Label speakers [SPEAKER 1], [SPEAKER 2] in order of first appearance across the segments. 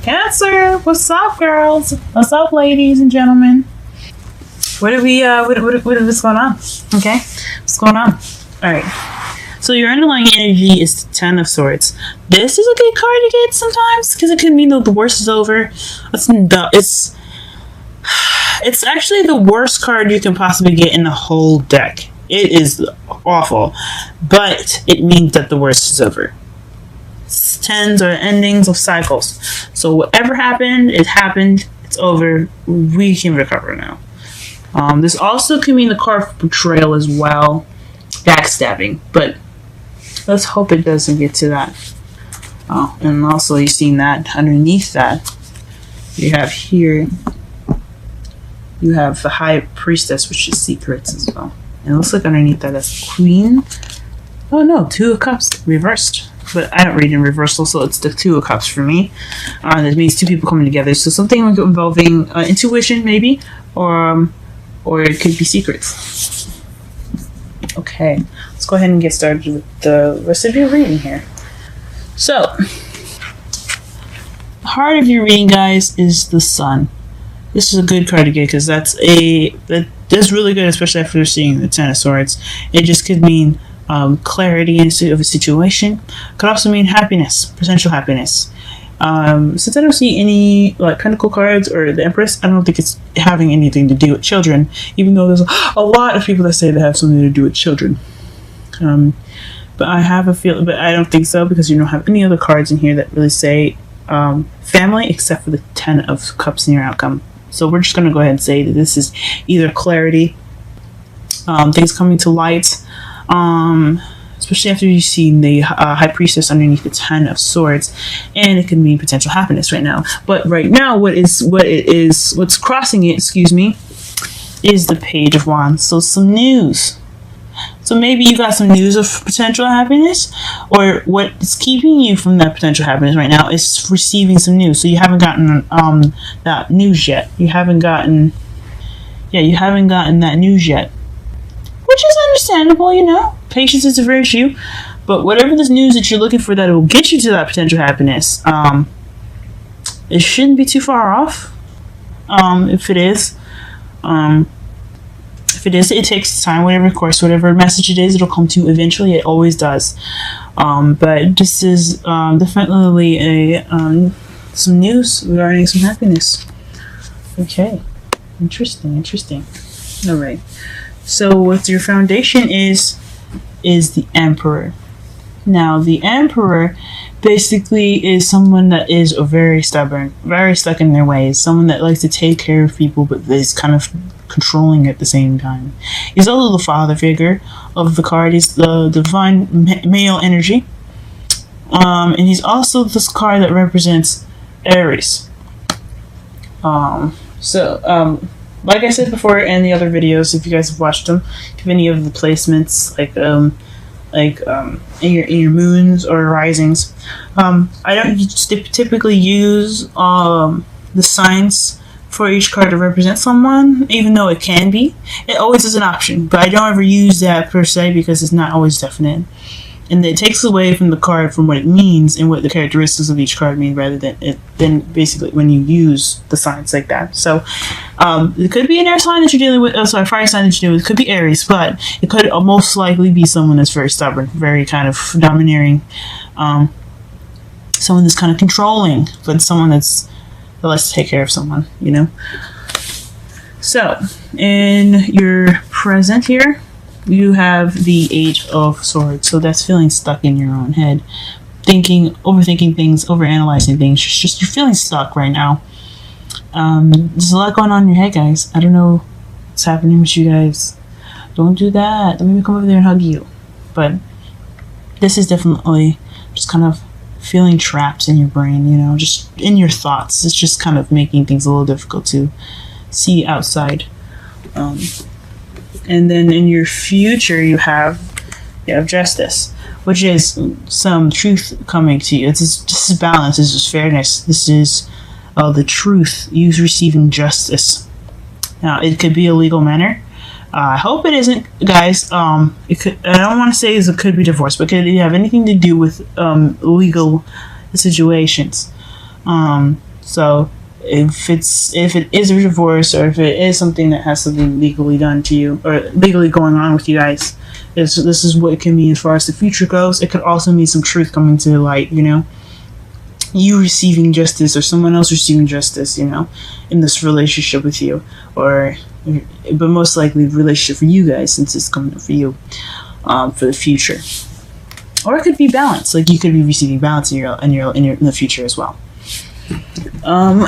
[SPEAKER 1] Cancer, what's up, girls? What's up, ladies and gentlemen? What is going on? Okay, what's going on? All right. So your underlying energy is the Ten of Swords. This is a good card to get sometimes because it could mean that the worst is over. It's actually the worst card you can possibly get in the whole deck. It is awful, but it means that the worst is over. Tens are endings of cycles. So whatever happened, it happened. It's over. We can recover now. This also can mean the card for betrayal as well, backstabbing. But let's hope it doesn't get to that. Oh, and also you've seen that underneath that, you have here. You have the High Priestess, which is secrets as well. And it looks like underneath that that's Queen. Oh no, Two of Cups reversed. But I don't read in reversal, so it's the Two of Cups for me. That means two people coming together. So something involving intuition, maybe, or it could be secrets. Okay, let's go ahead and get started with the rest of your reading here. So, the heart of your reading, guys, is the Sun. This is a good card to get because that's really good, especially after seeing the Ten of Swords. It just could mean clarity of a situation. Could also mean happiness, potential happiness. Since I don't see any like Pentacle cards or the Empress, I don't think it's having anything to do with children, even though there's a lot of people that say they have something to do with children. But I have a feeling, but I don't think so because you don't have any other cards in here that really say family except for the Ten of Cups in your outcome. So we're just going to go ahead and say that this is either clarity, things coming to light, especially after you've seen the High Priestess underneath the Ten of Swords, and it can mean potential happiness right now. But right now, what's crossing it, excuse me, is the Page of Wands. So some news. So maybe you got some news of potential happiness, or what is keeping you from that potential happiness right now is receiving some news. So you haven't gotten that news yet. You haven't gotten that news yet. Which is understandable, you know. Patience is a virtue. But whatever this news that you're looking for that will get you to that potential happiness, it shouldn't be too far off. If it is, it takes time. Whatever message it is, it'll come to you eventually. It always does. But this is definitely some news regarding some happiness. Okay, interesting. All right. So what your foundation is the Emperor. Now, the Emperor basically is someone that is very stubborn, very stuck in their ways, someone that likes to take care of people but is kind of controlling at the same time. He's also the father figure of the card. He's the divine male energy. And he's also this card that represents Aries. Like I said before in the other videos, if you guys have watched them, if any of the placements, in your moons or risings, I don't typically use the signs for each card to represent someone, even though it can be. It always is an option, but I don't ever use that per se because it's not always definite. And it takes away from the card from what it means and what the characteristics of each card mean, rather than basically when you use the signs like that. So it could be an air sign that you're dealing with, fire sign that you're dealing with. It could be Aries, but it could most likely be someone that's very stubborn, very kind of domineering, someone that's kind of controlling, but someone that likes to take care of someone, you know. So in your present here, you have the Eight of Swords. So that's feeling stuck in your own head, overthinking things, overanalyzing things. Just you're feeling stuck right now. There's a lot going on in your head, guys. I don't know what's happening with you guys. Don't do that. Don't make me come over there and hug you. But this is definitely just kind of feeling trapped in your brain, you know, just in your thoughts. It's just kind of making things a little difficult to see outside. And then in your future, you have justice, which is some truth coming to you. This is balance. This is fairness. This is the truth. You receiving justice. Now, it could be a legal manner. I hope it isn't, guys. It could. I don't want to say it could be divorce, but could it have anything to do with legal situations? So if it is a divorce, or if it is something that has something legally done to you or legally going on with you guys, this is what it can mean as far as the future goes. It could also mean some truth coming to the light, you know, you receiving justice or someone else receiving justice, you know, in this relationship with you, or but most likely the relationship for you guys, since it's coming up for you, for the future. Or it could be balance, like you could be receiving balance in the future as well.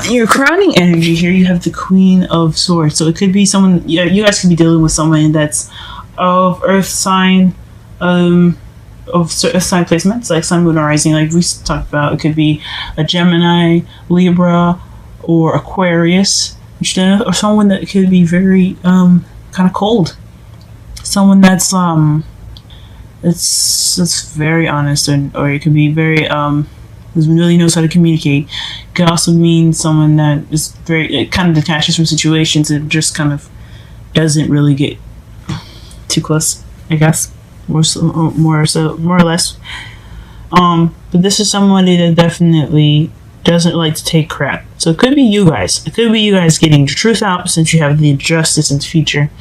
[SPEAKER 1] Your crowning energy here, you have the Queen of Swords. So it could be someone, you guys could be dealing with someone that's of Earth sign, of Earth sign placements, like Sun, Moon, or Rising, like we talked about. It could be a Gemini, Libra, or Aquarius, or someone that could be very kind of cold. Someone that's very honest, or it could be very really knows how to communicate. It could also mean someone that is very kind of detaches from situations and just kind of doesn't really get too close, I guess, more or less. But this is somebody that definitely doesn't like to take crap. So it could be you guys. It could be you guys getting the truth out, since you have the justice in the future.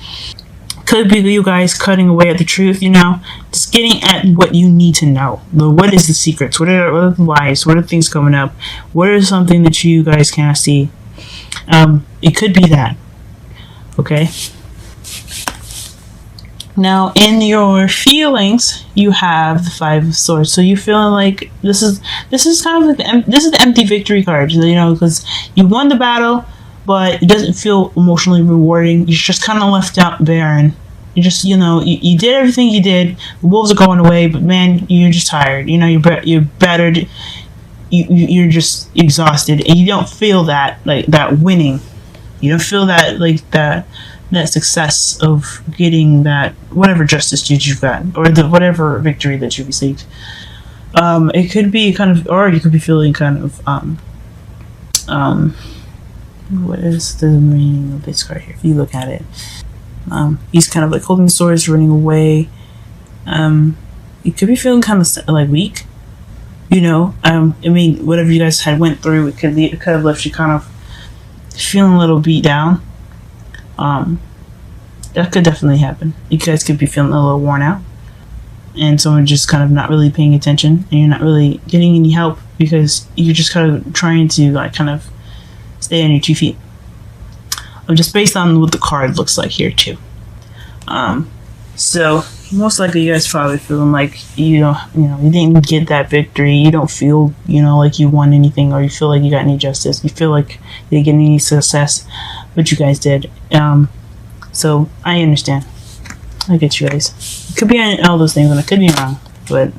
[SPEAKER 1] Could be you guys cutting away at the truth, you know, just getting at what you need to know. What is the secrets? What are the lies? What are things coming up? What is something that you guys can't see? It could be that. Okay. Now, in your feelings, you have the Five of Swords. So you're feeling like this is kind of like this is the empty victory card, you know, because you won the battle, but it doesn't feel emotionally rewarding. You're just kind of left out barren. You just, you know, you did everything you did. The wolves are going away, but man, you're just tired. You know, you're battered. You're just exhausted, and you don't feel that like that winning. You don't feel that like that success of getting that whatever justice you've got, or the whatever victory that you received. It could be kind of, or you could be feeling kind of what is the meaning of this card here? If you look at it, he's kind of like holding the swords, running away. You could be feeling kind of like weak, you know. I mean, whatever you guys had went through, it could have left you kind of feeling a little beat down. That could definitely happen. You guys could be feeling a little worn out, and someone just kind of not really paying attention, and you're not really getting any help because you're just kind of trying to like kind of stay on your 2 feet. Just based on what the card looks like here too. So most likely you guys probably feeling like you didn't get that victory. You don't feel, you know, like you won anything, or you feel like you got any justice. You feel like you didn't get any success, but you guys did. So I understand. I get you guys. It could be all those things, and I could be wrong, but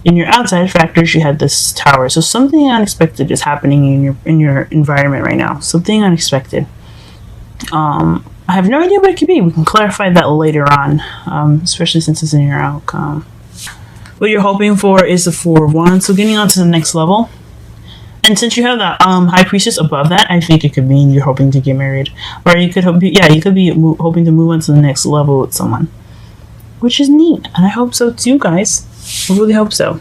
[SPEAKER 1] in your outside factors, you had this Tower. So something unexpected is happening in your environment right now. Something unexpected. I have no idea what it could be. We can clarify that later on, especially since it's in your outcome. What you're hoping for is the Four of Wands. So getting on to the next level. And since you have the High Priestess above that, I think it could mean you're hoping to get married, or you could be hoping to move on to the next level with someone, which is neat, and I hope so too, guys. I really hope so.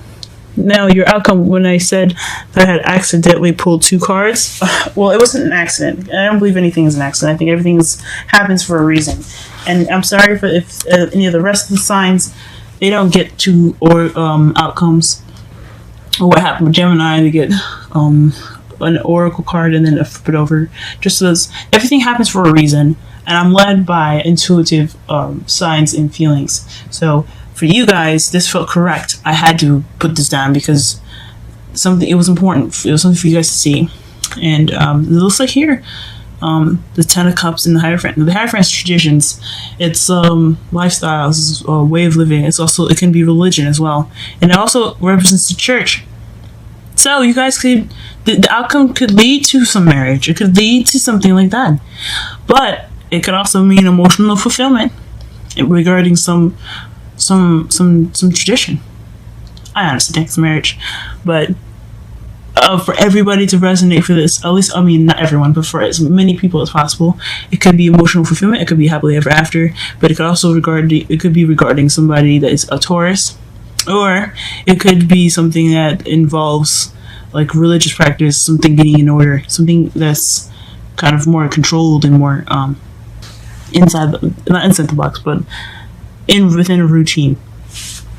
[SPEAKER 1] Now, your outcome, when I said that I had accidentally pulled 2 cards, well, it wasn't an accident. I don't believe anything is an accident. I think everything happens for a reason. And I'm sorry if any of the rest of the signs, they don't get 2 outcomes. Or what happened with Gemini, they get an oracle card and then a flip it over. Just so everything happens for a reason. And I'm led by intuitive signs and feelings. So for you guys, this felt correct. I had to put this down because it was important. It was something for you guys to see. And it looks like here, the Ten of Cups and the Hierophant. The Hierophant's traditions. It's lifestyles, a way of living. It can be religion as well. And it also represents the church. So you guys the outcome could lead to some marriage. It could lead to something like that. But it could also mean emotional fulfillment regarding some tradition. I honestly think it's marriage, but for everybody to resonate for this, at least, I mean, not everyone, but for as many people as possible, it could be emotional fulfillment. It could be happily ever after, but it could also be regarding somebody that is a Taurus, or it could be something that involves like religious practice, something getting in order, something that's kind of more controlled and more not inside the box, but within a routine.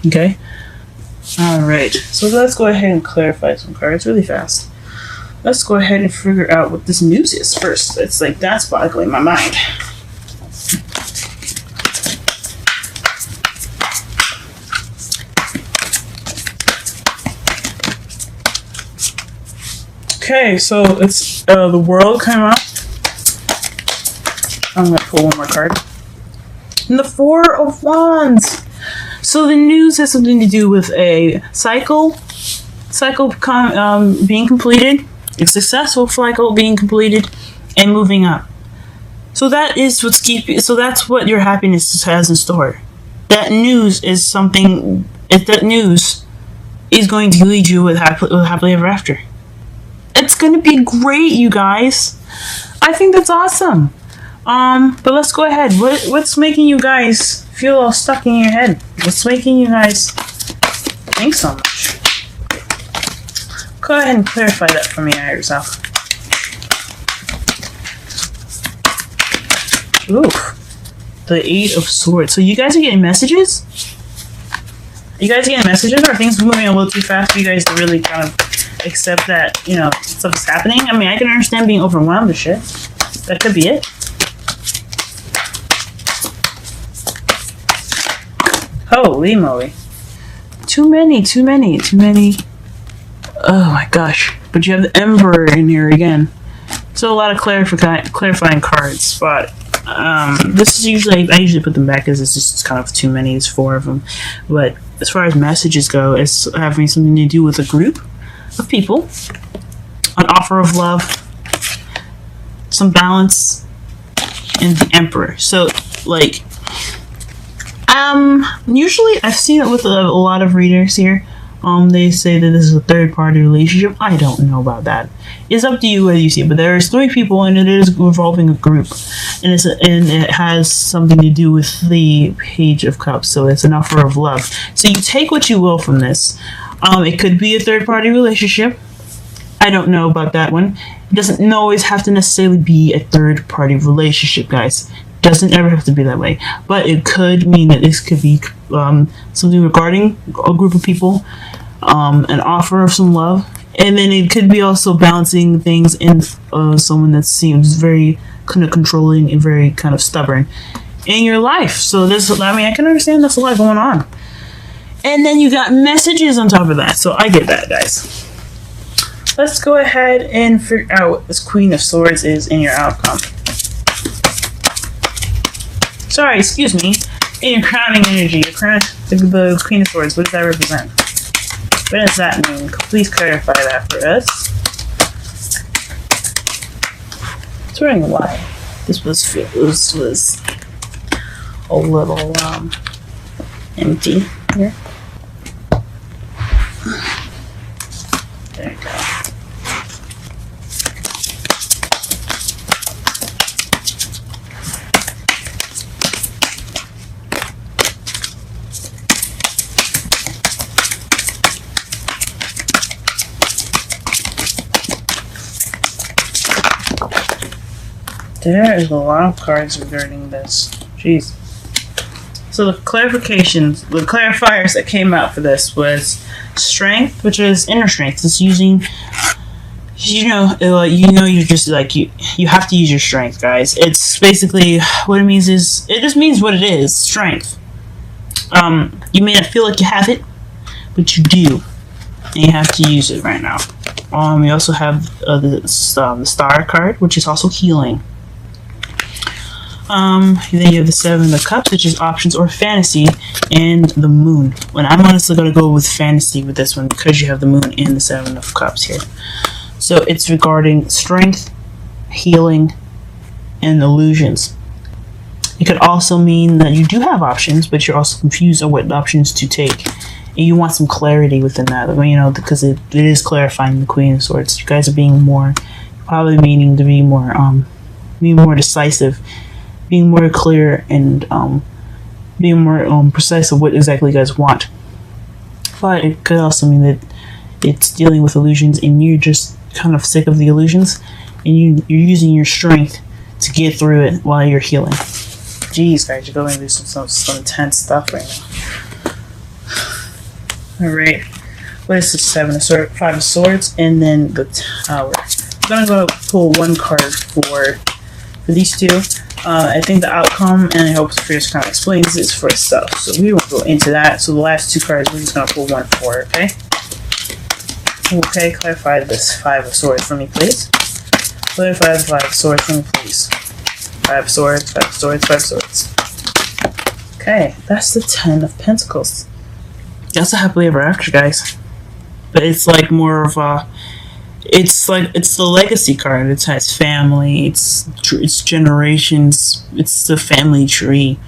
[SPEAKER 1] Okay. All right. So let's go ahead and clarify some cards really fast. Let's go ahead and figure out what this news is first. It's like that's boggling my mind. Okay, so it's the world came out. I'm gonna pull one more card. And the Four of Wands. So the news has something to do with a cycle being completed, a successful cycle being completed, and moving up. So that is what's keeping. So that's what your happiness has in store. That news is something. That news is going to lead you with happily ever after. It's gonna be great, you guys. I think that's awesome. But let's go ahead. What's making you guys feel all stuck in your head? What's making you guys think so much? Go ahead and clarify that for me, yourself. Ooh, the Eight of Swords. So you guys are getting messages? You guys are getting messages? Or are things moving a little too fast for you guys to really kind of accept that, you know, stuff's happening? I mean, I can understand being overwhelmed with shit. That could be it. Holy moly. Too many. Oh my gosh. But you have the Emperor in here again. So a lot of clarifying cards, but this is usually, I usually put them back as it's just kind of too many. There's 4 of them. But as far as messages go, it's having something to do with a group of people, an offer of love, some balance, and the Emperor. So, like, usually I've seen it with a lot of readers here. They say that this is a third-party relationship. I don't know about that. It's up to you whether you see it. But there's 3 people, and it is involving a group, and it has something to do with the Page of Cups. So it's an offer of love. So you take what you will from this. It could be a third-party relationship. I don't know about that one. It doesn't always have to necessarily be a third-party relationship, guys. Doesn't ever have to be that way, but it could mean that this could be something regarding a group of people, an offer of some love, and then it could be also balancing things in someone that seems very kind of controlling and very kind of stubborn in your life. So this, I mean, I can understand there's a lot going on, and then you got messages on top of that. So I get that, guys. Let's go ahead and figure out what this Queen of Swords is in your outcome. Sorry, excuse me. In your crowning energy, the Queen of Swords, what does that represent? What does that mean? Please clarify that for us. It's wondering why this was a little empty here. There you go. There is a lot of cards regarding this. Jeez. So the clarifications, the clarifiers that came out for this was strength, which is inner strength. It's using, you're just like, you have to use your strength, guys. It's basically, what it means is, it just means what it is, strength. You may not feel like you have it, but you do. And you have to use it right now. We also have the Star card, which is also healing. Then you have the Seven of Cups, which is options or fantasy, and the Moon. And I'm honestly going to go with fantasy with this one because you have the Moon and the Seven of Cups here. So it's regarding strength, healing, and illusions. It could also mean that you do have options, but you're also confused on what options to take. And you want some clarity within that, because it is clarifying the Queen of Swords. You guys are being more, probably meaning to be more decisive, being more clear, and being more precise of what exactly you guys want. But it could also mean that it's dealing with illusions, and you're just kind of sick of the illusions, and you're using your strength to get through it while you're healing. Jeez, guys, you're going through some intense stuff right now. All right, what is this? 5 of Swords, and then the Tower. I'm gonna go pull one card for these two. I think the outcome, and I hope Sophia kind of explains this for itself. So we won't go into that. So the last 2 cards, we're just gonna pull one for, okay? Okay, clarify this 5 of Swords for me, please. Clarify the 5 of Swords for me, please. 5 of Swords, 5 of Swords, 5 of Swords. Okay, that's the 10 of Pentacles. That's a happily ever after, guys. But it's like more of a... It's the legacy card. It's family. It's generations. It's the family tree.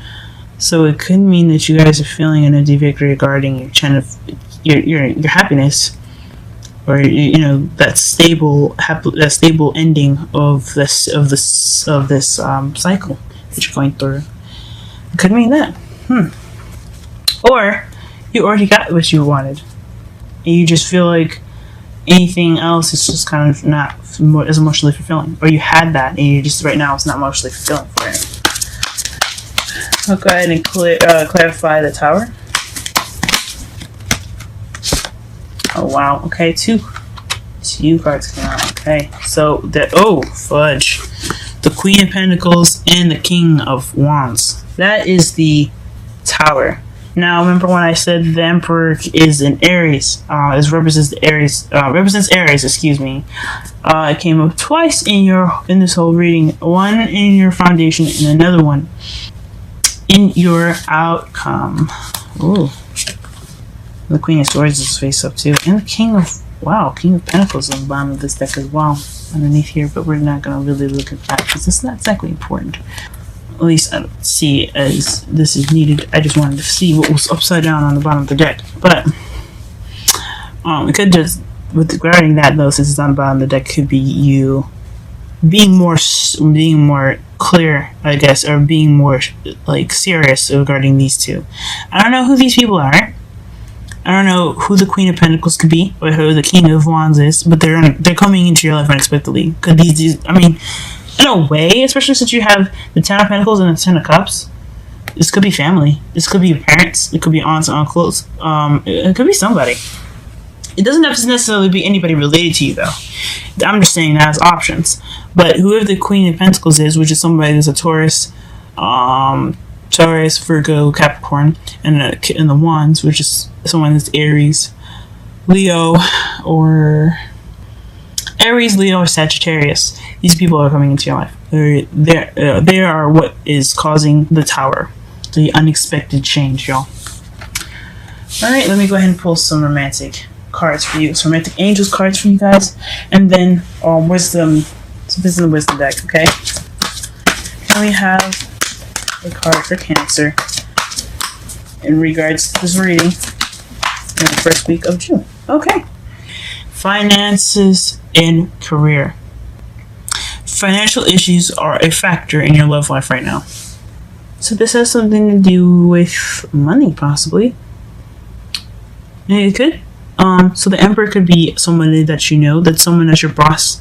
[SPEAKER 1] So it could mean that you guys are feeling an empty victory regarding your happiness, or that stable ending of this cycle that you're going through. It could mean that. Or you already got what you wanted, and you just feel like anything else is just kind of not as emotionally fulfilling, or you had that and you just right now it's not emotionally fulfilling for you. I'll go ahead and clarify the Tower. Oh wow, okay, two cards came out. Okay, so fudge, the Queen of Pentacles and the King of Wands. That is the Tower. Now, remember when I said the Emperor is an Aries? Represents Aries. Excuse me. It came up twice in this whole reading. One in your foundation, and another one in your outcome. Ooh, the Queen of Swords is face up too, and the King of Pentacles on the bottom of this deck as well, underneath here. But we're not gonna really look at that because it's not exactly important. At least I don't see as this is needed. I just wanted to see what was upside down on the bottom of the deck. But it could just, regarding that though, since it's on the bottom of the deck, could be you being more clear, I guess, or being more like serious regarding these two. I don't know who these people are. I don't know who the Queen of Pentacles could be, or who the King of Wands is, but they're coming into your life unexpectedly. Could these? I mean, in a way, especially since you have the 10 of Pentacles and the 10 of Cups, this could be family. This could be your parents. It could be aunts and uncles. It could be somebody. It doesn't have to necessarily be anybody related to you, though. I'm just saying that as options. But whoever the Queen of Pentacles is, which is somebody that's a Taurus, Virgo, Capricorn, and the Wands, which is someone that's Aries, Leo, or Sagittarius. These people are coming into your life. They are what is causing the Tower, the unexpected change, y'all. All right, let me go ahead and pull some romantic cards for you. Some romantic angels cards for you guys, and then wisdom. So this is the wisdom deck, okay? And we have a card for Cancer in regards to this reading in the first week of June. Okay. Finances and career. Financial issues are a factor in your love life right now. So this has something to do with money, possibly. It could. So the Emperor could be somebody that you know, that's someone that's your boss.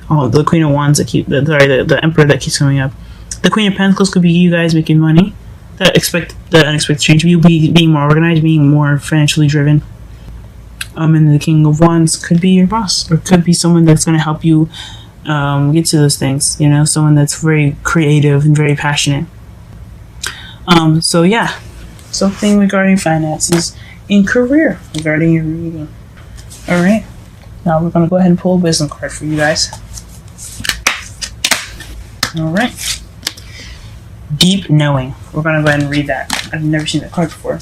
[SPEAKER 1] Oh, the Queen of Wands the Emperor that keeps coming up. The Queen of Pentacles could be you guys making money. The unexpected change of you being more organized, being more financially driven. And the King of Wands could be your boss, or could be someone that's going to help you get to those things. You know, someone that's very creative and very passionate. So yeah, something regarding finances and career regarding your reading. All right, now we're going to go ahead and pull a wisdom card for you guys. All right, deep knowing. We're going to go ahead and read that. I've never seen that card before.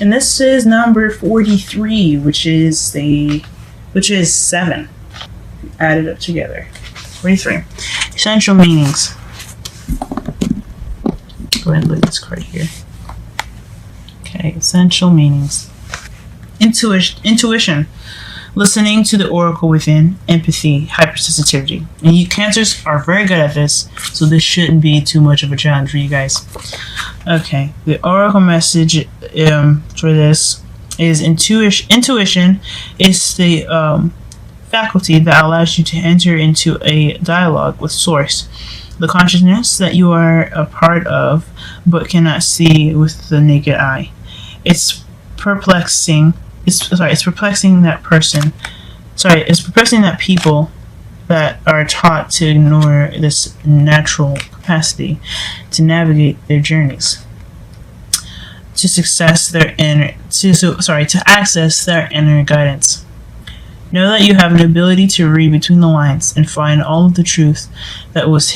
[SPEAKER 1] And this is number 43, which is 7 added up together. 43. Essential meanings. Go ahead and look at this card here. Okay, essential meanings. Intuition. listening to the oracle within, empathy, hypersensitivity. And you Cancers are very good at this, so this shouldn't be too much of a challenge for you guys. Okay, the oracle message for this is intuition is the faculty that allows you to enter into a dialogue with source, the consciousness that you are a part of but cannot see with the naked eye. It's perplexing that people that are taught to ignore this natural capacity to navigate their journeys, to access their inner guidance. Know that you have an ability to read between the lines and find all of the truth that was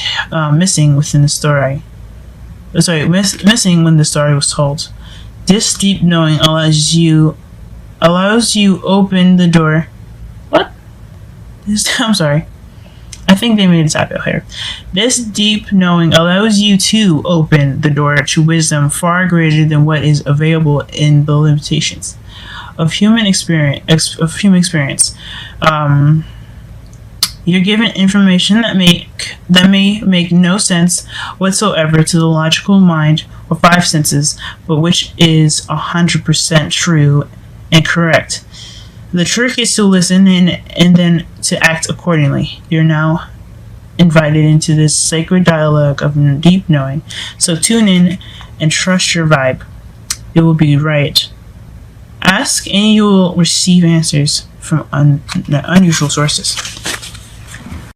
[SPEAKER 1] missing within the story. Missing when the story was told. This deep knowing allows you open the door. What? I'm sorry. I think they made a typo here. This deep knowing allows you to open the door to wisdom far greater than what is available in the limitations of human experience. You're given information that may make no sense whatsoever to the logical mind or five senses, but which is 100% true and correct. The trick is to listen and then to act accordingly. You're now invited into this sacred dialogue of deep knowing. So tune in and trust your vibe. It will be right. Ask and you will receive answers from unusual sources.